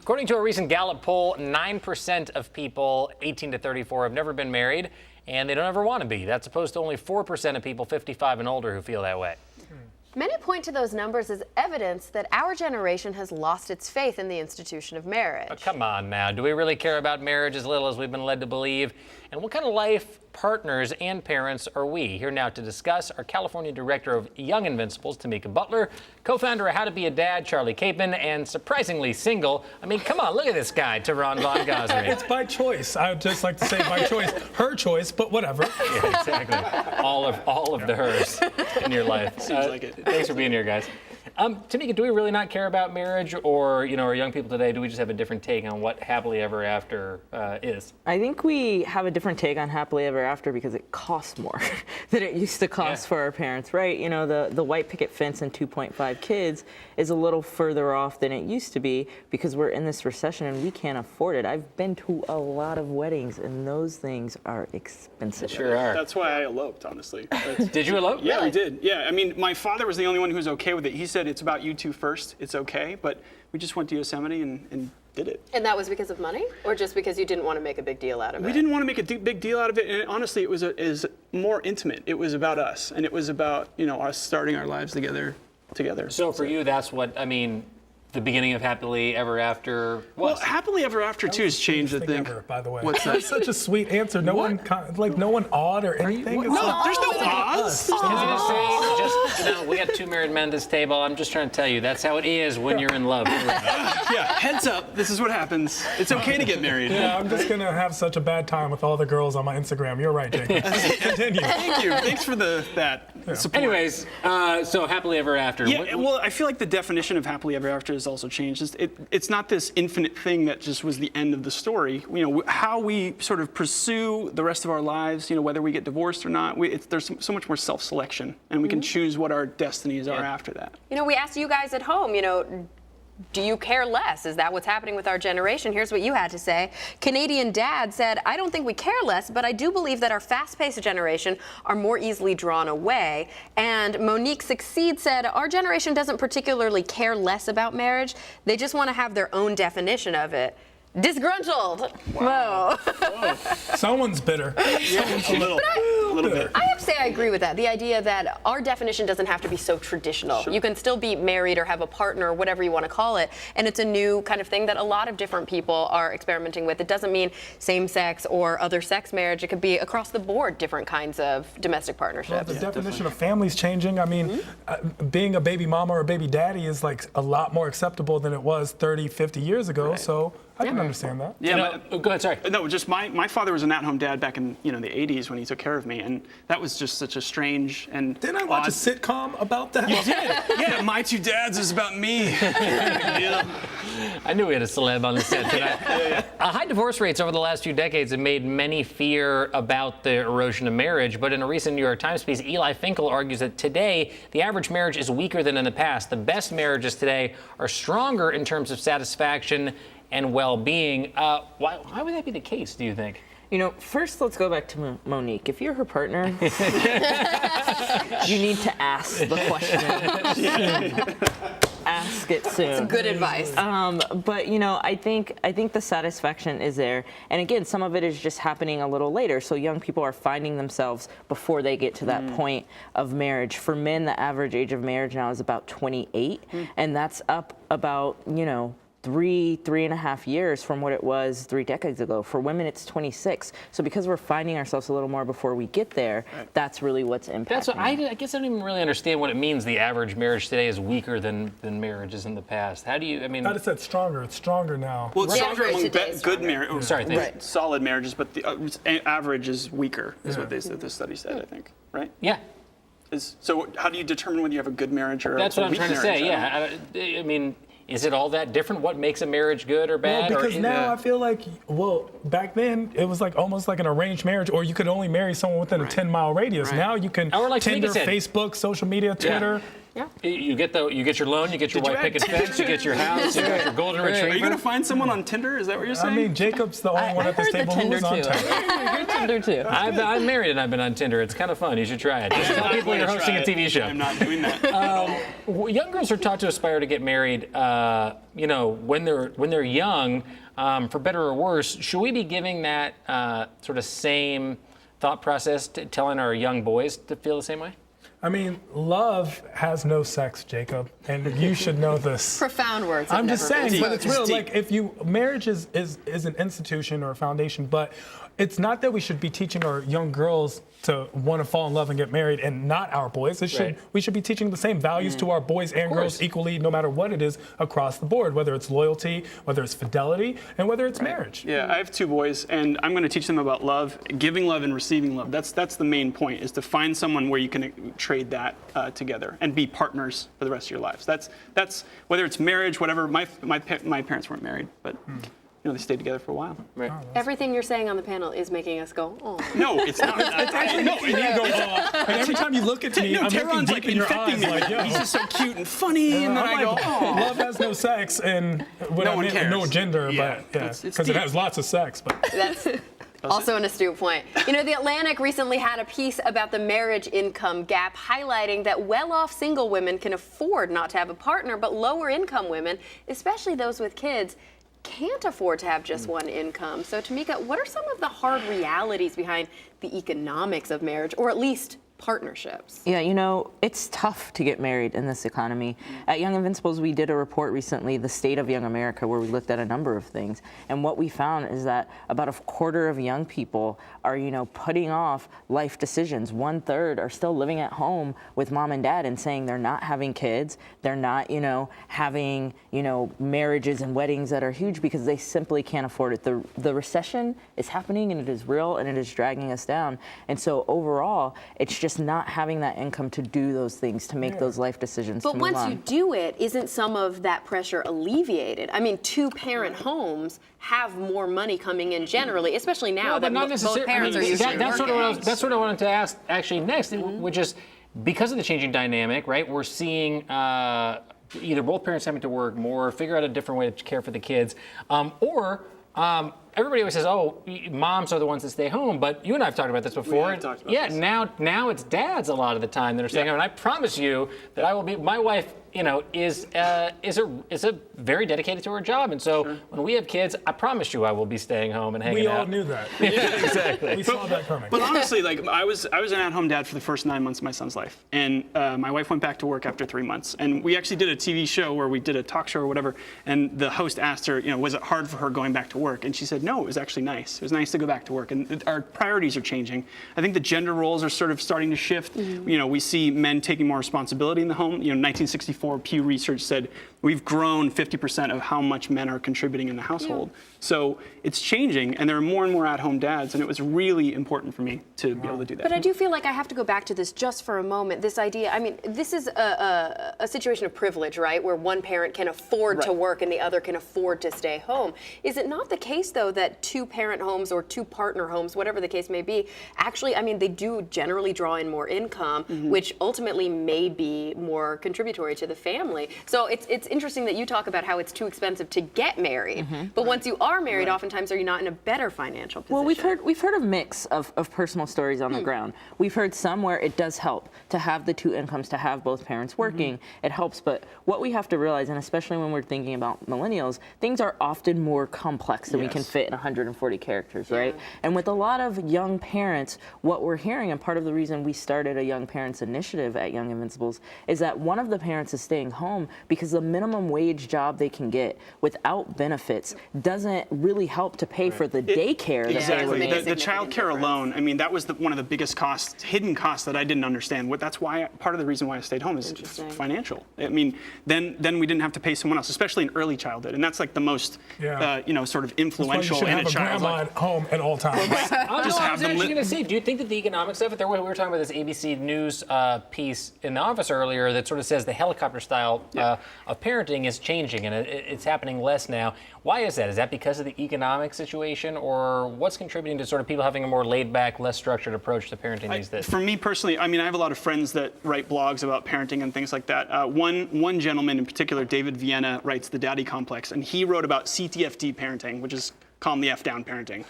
According to a recent Gallup poll, 9% of people 18 to 34 have never been married, and they don't ever want to be. That's opposed to only 4% of people 55 and older who feel that way. Many point to those numbers as evidence that our generation has lost its faith in the institution of marriage. Oh, come on now. Do we really care about marriage as little as we've been led to believe? And what kind of life partners and parents are we? Here now to discuss our California Director of Young Invincibles, Tamika Butler, co-founder of How to Be a Dad, Charlie Capon, and surprisingly single. I mean, come on, look at this guy, Tehran Von Gosri. It's by choice. I would just like to say by choice. Her choice, but whatever. Yeah, exactly. All of the hers in your life. Seems like it. Thanks for being here, guys. Tamika, do we really not care about marriage, or our young people today, do we just have a different take on what happily ever after is? I think we have a different take on happily ever after because it costs more than it used to cost for our parents, right? You know, the white picket fence and 2.5 kids is a little further off than it used to be because we're in this recession and we can't afford it. I've been to a lot of weddings and those things are expensive. Sure are. That's why I eloped, honestly. Did you elope? Yeah, Really? we did. Yeah, I mean, my father was the only one who was okay with it. He said, it's about you two first, it's okay, but we just went to Yosemite and did it. And that was because of money, or just because you didn't want to make a big deal out of it? We didn't want to make a big deal out of it, and honestly, it was more intimate. It was about us, and it was about, us starting our lives together. So for you, that's what, the beginning of happily ever after was. Well, happily ever after too has changed, I think. Ever, by the way. What's That's such a sweet answer. No one awed or anything. It's No, like, there's no us. pause. We got two married men at this table. I'm just trying to tell you, that's how it is when you're in love. Yeah, heads up, this is what happens. It's okay to get married. Yeah, I'm just gonna have such a bad time with all the girls on my Instagram. You're right, Jacob. Continue. Thank you. Thanks for that support. Anyways, so happily ever after. Yeah, well, I feel like the definition of happily ever after has also changed. It's not this infinite thing that just was the end of the story. How we sort of pursue the rest of our lives, whether we get divorced or not, there's so much more self-selection, and we can choose what our destinies are after that. We asked you guys at home, do you care less? Is that what's happening with our generation? Here's what you had to say. Canadian Dad said, I don't think we care less, but I do believe that our fast-paced generation are more easily drawn away. And Monique Succeed said, our generation doesn't particularly care less about marriage. They just want to have their own definition of it. Disgruntled. Wow. Whoa. Someone's bitter. A little bit. I have to say I agree with that. The idea that our definition doesn't have to be so traditional. Sure. You can still be married or have a partner or whatever you want to call it. And it's a new kind of thing that a lot of different people are experimenting with. It doesn't mean same-sex or other sex marriage. It could be across the board different kinds of domestic partnerships. Well, the definition of family's changing. I mean, being a baby mama or a baby daddy is like a lot more acceptable than it was 30, 50 years ago. Right. So I can understand that. Yeah, go ahead, sorry. No, just my father was an at-home dad back in the 80s when he took care of me, and that was just such a strange and Didn't I watch a sitcom about that? You did? Yeah, My Two Dads is about me. Yeah. I knew we had a celeb on the set tonight. High divorce rates over the last few decades have made many fear about the erosion of marriage, but in a recent New York Times piece, Eli Finkel argues that today, the average marriage is weaker than in the past. The best marriages today are stronger in terms of satisfaction and well-being. Why would that be the case, do you think? First let's go back to Monique. If you're her partner, you need to ask the question. Ask it soon. It's good advice. But I think the satisfaction is there, and again, some of it is just happening a little later. So young people are finding themselves before they get to that point of marriage. For men, the average age of marriage now is about 28, and that's up about 3.5 years from what it was 3 decades ago. For women, it's 26. So because we're finding ourselves a little more before we get there, that's really what's impacting. That's what, I guess I don't even really understand what it means. The average marriage today is weaker than marriages in the past. How do you? I just said stronger. It's stronger now. Well, it's stronger among today is good stronger. marriages. Sorry, solid marriages, but the average is weaker, is what the study said, I think, right? Yeah. So how do you determine whether you have a good marriage or That's a what I'm weak trying to marriage? say. I mean, is it all that different? What makes a marriage good or bad? Well, because now I feel like, back then it was like almost like an arranged marriage, or you could only marry someone within a 10-mile radius. Right. Now you can Or like Tinder, Tamika said. Facebook, social media, Twitter. Yeah. You get your loan, you get your Did you white add picket fence, you get your house, you got your golden Are you retriever. going to find someone on Tinder? Is that what you're I saying? mean, Jacob's the only one at this table who was on Tinder. You're Tinder too. I'm married and I've been on Tinder. It's kind of fun. You should try it. Just tell people you're hosting a TV show. I'm not doing that. Young girls are taught to aspire to get married, when they're young, for better or worse. Should we be giving that sort of same thought process to telling our young boys to feel the same way? I mean, love has no sex, Jacob, and you should know this. Profound words. I'm just saying, but it's real. It's deep. Like, if marriage is an institution or a foundation, but it's not that we should be teaching our young girls to want to fall in love and get married, and not our boys. We should be teaching the same values to our boys and girls equally, no matter what it is, across the board, whether it's loyalty, whether it's fidelity, and whether it's marriage. Yeah, I have 2 boys, and I'm going to teach them about love, giving love and receiving love. That's the main point, is to find someone where you can trade that together and be partners for the rest of your lives. That's whether it's marriage, whatever. My parents weren't married, but they stayed together for a while. Right. Everything you're saying on the panel is making us go, oh. No, it's not. And every time you look at me, I'm looking Tehran's deep like in your infecting eyes, me. like, yo. He's just so cute and funny, and then I go, oh. Love has no sex, and what No I one mean, cares. no gender, Yeah, but it's because it deep. has lots of sex. But That's also an astute point. The Atlantic recently had a piece about the marriage income gap, highlighting that well-off single women can afford not to have a partner, but lower-income women, especially those with kids, can't afford to have just one income. So, Tamika, what are some of the hard realities behind the economics of marriage, or at least partnerships? Yeah, it's tough to get married in this economy. At Young Invincibles, we did a report recently, The State of Young America, where we looked at a number of things. And what we found is that about a quarter of young people are, putting off life decisions. 1/3 are still living at home with mom and dad and saying they're not having kids. They're not, having, marriages and weddings that are huge because they simply can't afford it. The recession is happening, and it is real, and it is dragging us down. And so overall, it's just not having that income to do those things, to make those life decisions. But to move once on. you do it, isn't some of that pressure alleviated? I mean, 2-parent homes have more money coming in generally, especially now that both parents are usually that's working. that's what I wanted to ask actually next, which is because of the changing dynamic, right? We're seeing either both parents having to work more, figure out a different way to care for the kids, or everybody always says, "Oh, moms are the ones that stay home," but you and I have talked about this before. We have talked about this. Now it's dads a lot of the time that are staying home, and I promise you that I will be. My wife, is very dedicated to her job, and so when we have kids, I promise you I will be staying home and hanging we out. all knew that. Yeah, exactly. We saw that coming. But honestly, I was an at-home dad for the first 9 months of my son's life, and my wife went back to work after 3 months. And we actually did a TV show where we did a talk show or whatever, and the host asked her, was it hard for her going back to work? And she said, no, it was actually nice. It was nice to go back to work, and our priorities are changing. I think the gender roles are sort of starting to shift. We see men taking more responsibility in the home. 1964 Pew Research said we've grown 50% of how much men are contributing in the household. So it's changing, and there are more and more at-home dads, and it was really important for me to be able to do that. But I do feel like I have to go back to this just for a moment. This idea, I mean, this is a situation of privilege, right? Where one parent can afford to work and the other can afford to stay home. Is it not the case, though, that 2-parent homes or 2-partner homes, whatever the case may be, actually, I mean, they do generally draw in more income, which ultimately may be more contributory to the family. So it's interesting that you talk about how it's too expensive to get married, but once you are married, oftentimes are you not in a better financial position? Well, we've heard a mix of personal stories on the ground. We've heard some where it does help to have the 2 incomes, to have both parents working. It helps, but what we have to realize, and especially when we're thinking about millennials, things are often more complex than we can fit in 140 characters, right? And with a lot of young parents, what we're hearing, and part of the reason we started a Young Parents Initiative at Young Invincibles, is that one of the parents is staying home because the minimum wage job they can get without benefits doesn't really help to pay for the daycare. Exactly. Yeah, The child care alone, I mean, that was one of the biggest hidden costs that I didn't understand. That's why part of the reason why I stayed home is just financial. I mean, then we didn't have to pay someone else, especially in early childhood, and that's like the most, sort of influential you should in have a child's grandma life. at home at all times. I was actually going to say, do you think that the economics of it, we were talking about this ABC News piece in the office earlier that sort of says the helicopter style of parenting. parenting is changing and it's happening less now. Why is that? Is that because of the economic situation, or what's contributing to sort of people having a more laid-back, less structured approach to parenting these days? For me personally, I mean, I have a lot of friends that write blogs about parenting and things like that. One gentleman in particular, David Vienna, writes The Daddy Complex, and he wrote about CTFD parenting, which is calm the F down parenting.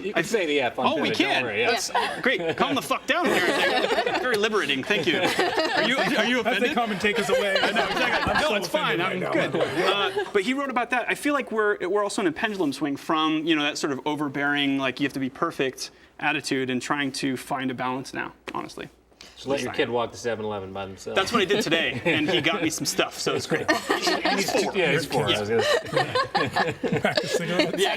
You can say the F on Oh, we can. Worry, yeah. That's great. Calm the fuck down parenting. Very liberating. Thank you. Are you As they offended? come and take us away. I know, exactly. No, it's fine. I'm good. But he wrote about that. I feel like we're also in a pendulum swing from that sort of overbearing, like you have to be perfect attitude, and trying to find a balance now. Honestly. Just let your kid walk to 7-Eleven by themselves. That's what I did today, and he got me some stuff, so it's great. He's 4. Yeah, he's 4. I was gonna say. Yeah,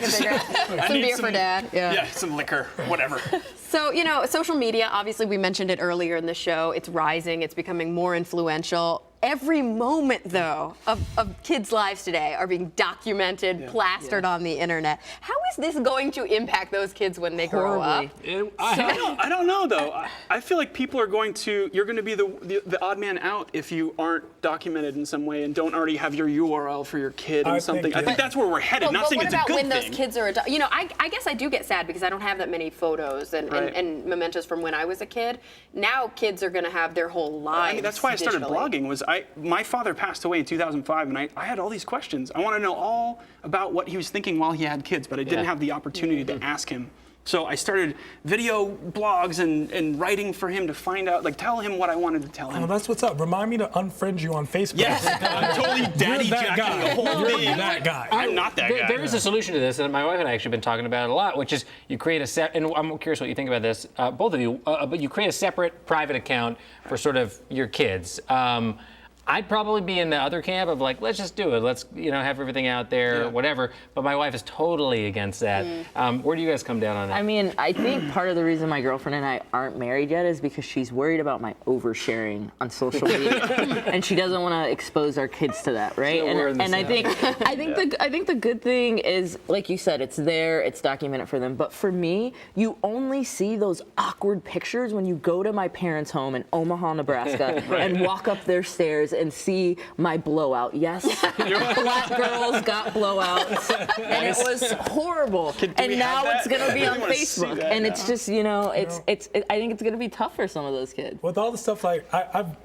Some beer for Dad. Yeah, some liquor, whatever. So, social media, obviously we mentioned it earlier in the show, it's rising, it's becoming more influential. Every moment, though, of kids' lives today are being documented, plastered on the internet. How is this going to impact those kids when they grow up? I don't know, though. I feel like people are going to, you're going to be the odd man out if you aren't documented in some way and don't already have your URL for your kid and something. I think that's where we're headed. Not saying it's a good thing. But what about when those kids are I guess I do get sad because I don't have that many photos and mementos from when I was a kid. Now kids are going to have their whole lives. I mean, that's why I started digitally. blogging. My father passed away in 2005, and I had all these questions. I want to know all about what he was thinking while he had kids, but I didn't have the opportunity to ask him. So I started video blogs and writing for him to find out, tell him what I wanted to tell him. Oh, that's what's up. Remind me to unfriend you on Facebook. Yes, I'm totally daddy You're that jacking guy. the whole You're thing. that guy. I'm not that guy. There is a solution to this, and my wife and I actually been talking about it a lot, which is you create a set, and I'm curious what you think about this, both of you, but you create a separate private account for sort of your kids. I'd probably be in the other camp of let's just do it. Let's have everything out there, whatever. But my wife is totally against that. Where do you guys come down on that? I mean, I think part of the reason my girlfriend and I aren't married yet is because she's worried about my oversharing on social media, and she doesn't want to expose our kids to that, right? And I think the good thing is, like you said, it's there, it's documented for them. But for me, you only see those awkward pictures when you go to my parents' home in Omaha, Nebraska, and walk up their stairs and see my blowout. Yes, black girls got blowouts, and it was horrible. And now it's gonna be on Facebook, and it's just I think it's gonna be tough for some of those kids. With all the stuff I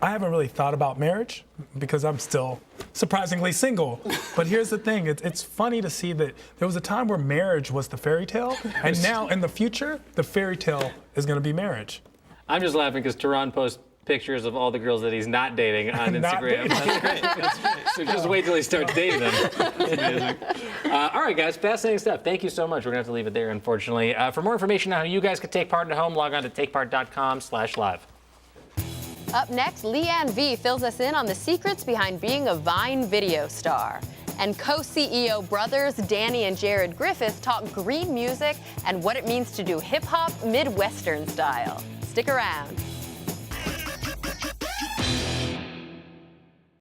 haven't really thought about marriage because I'm still surprisingly single. But here's the thing: it's funny to see that there was a time where marriage was the fairy tale, and now in the future, the fairy tale is gonna be marriage. I'm just laughing because Tehran posts pictures of all the girls that he's not dating on Not Instagram. dating. That's great. So just wait till he starts dating them. That's amazing. All right, guys, fascinating stuff. Thank you so much. We're going to have to leave it there, unfortunately. For more information on how you guys can take part at home, log on to takepart.com/live. Up next, Leanne V fills us in on the secrets behind being a Vine video star. And co-CEO brothers Danny and Jared Griffith talk green music and what it means to do hip-hop Midwestern style. Stick around.